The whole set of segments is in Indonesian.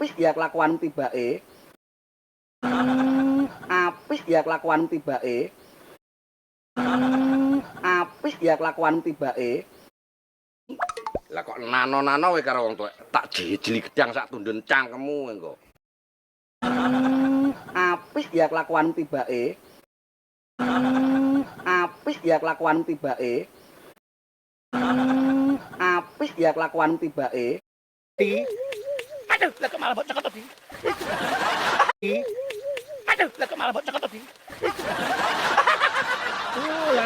Apis ya kelakuan tibake. Apis ya kelakuan tibake. Apis ya kelakuan tibake. Lah kok nano-nano kowe karo wong tuwek tak jejeli gedang sak tundun cangkemmu engko. Apis ya kelakuan tibake. Apis ya kelakuan tibake. Apis ya kelakuan tibake. Aduh, lah kok malah bocah tadi. Aduh, lah kok malah bocah tadi. Lah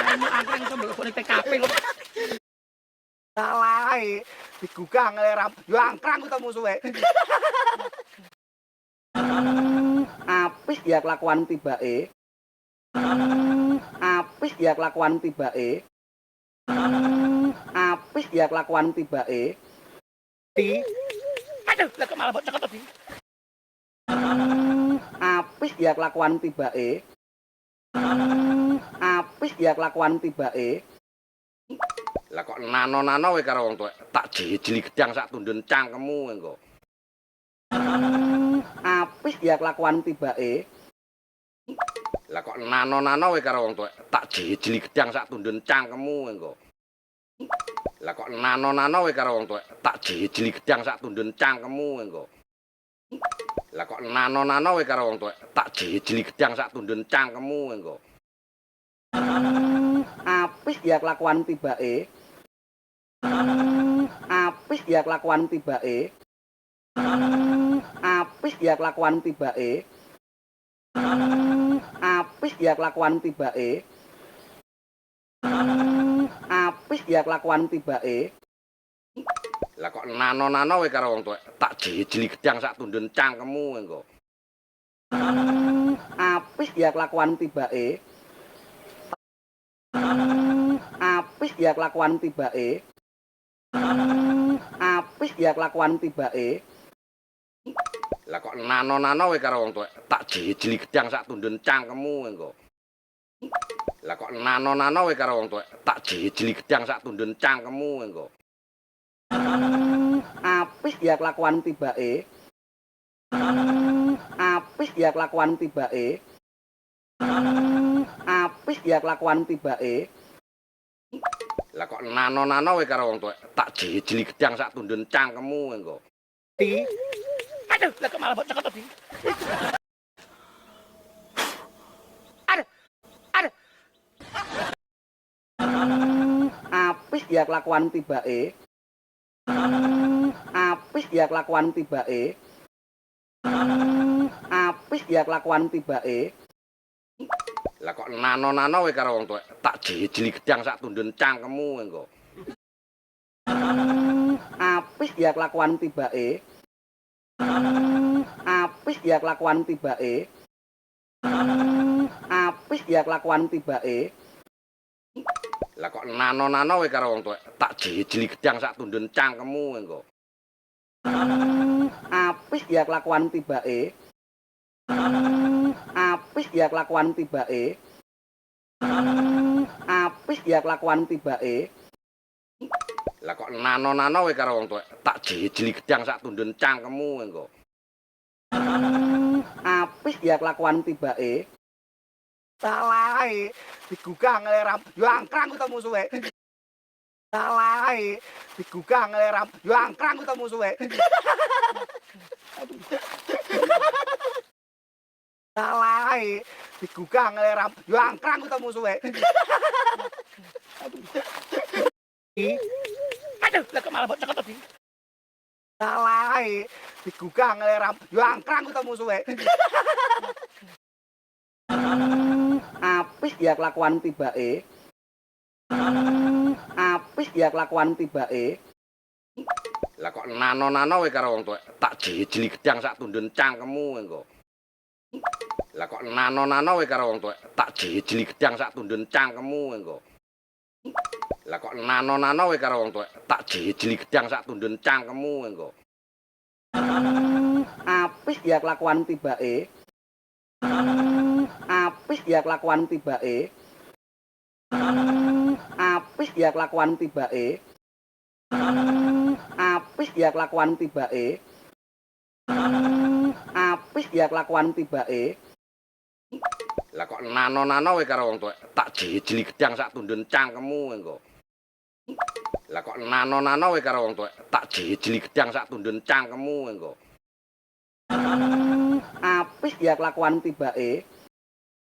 rame angkrang iso mbok TKP lho. Salah digugang ram yo angkrang ku temu suwe. Apis ya kelakuan tibake. Apis ya kelakuan tibake. Apis ya kelakuan tibake. Aduh, lah kok malah bocah tadi. Apis ya kelakuan tibake. Apis ya kelakuan tibake. Lah kok nano-nano kowe karo wong tuwek tak jejeli gedang sak tundun cangkemmu engko. Apis ya kelakuan tibake. Lah kok nano-nano kowe karo wong tuwek tak jejeli gedang sak tundun cangkemmu engko. Lah kok nano-nano kowe karo wong tuwek tak jejeli gedang sak tundun cangkemmu engko. Lah kok nano-nano kowe karo wong tuwek tak jejeli gedang sak tundun cangkemmu engko. Apis ya kelakuan tibake. Apis ya kelakuan tibake. Apis ya kelakuan tibake. Apis ya kelakuan tibake. Apis ya kelakuan tibake. Lah kok nano-nano kowe karo wong tuwek tak jejeli gedang sak tundun cangkemmu engko. Apis ya kelakuan tibake. Apis ya kelakuan tibake. Apis ya kelakuan tibake. Lah kok nano-nano kowe karo wong tuwek tak jejeli gedang sak tundun cangkemmu engko. Lah kok nano-nano kowe karo wong tuwek tak jejeli gedang sak tundun cangkemmu engko. Apis ya kelakuan tibake. Apis ya kelakuan tibake. Apis ya kelakuan tibake. Lah kok nano-nano kowe karo wong tuwek tak jejeli gedang sak tundun cangkemmu engko. Aduh, lah kok malah bocah tadi. Aduh. Aduh. Apis ya kelakuan tibake. Apis ya kelakuan tibake. Apis ya kelakuan tibake. Lah kok nano-nano kowe karo wong tuwek tak jejeli gedang sak tundun cangkemmu engko. Apis ya kelakuan tibake. Apis ya kelakuan tibake. Apis ya kelakuan tibake. Lah kok nano-nano kowe karo wong tuwek tak jejeli gedang sak tundun cangkemmu engko. Apis ya kelakuan tibake. Apis ya kelakuan tibake. Apis ya kelakuan tibake. Lah kok nano-nano kowe karo wong tuwek tak jejeli gedang sak tundun cangkemmu engko. Apis ya kelakuan tibake. Salah digugang ram yo angkrang ku temu suwe. Salah digugang ram yo angkrang ku temu suwe. Salah digugang ram yo angkrang ku temu suwe. Aduh, lah kok malah bocah tadi. Salah digugang ram yo angkrang ku temu suwe. Apis ya kelakuan tibake. Apis ya kelakuan tibake. Lah kok nano-nano kowe karo wong tuwek tak jejeli gedang sak tundun cangkemmu engko. Lah kok nano-nano kowe karo wong tuwek tak jejeli gedang sak tundun cangkemmu engko. Lah kok nano-nano kowe karo wong tuwek tak jejeli gedang sak tundun cangkemmu engko. Apis ya kelakuan tibake. Apis ya kelakuan tibake. Apis ya kelakuan tibake. Apis ya kelakuan tibake. Apik ya kelakuan tibake. Lah kok nano-nano kowe karo wong tuwek, tak jejeli gedang sak tundun cangkemmu engko. Lah kok nano-nano kowe karo wong tuwek, tak jejeli gedang sak tundun cangkemmu engko. Apik ya kelakuan tibake.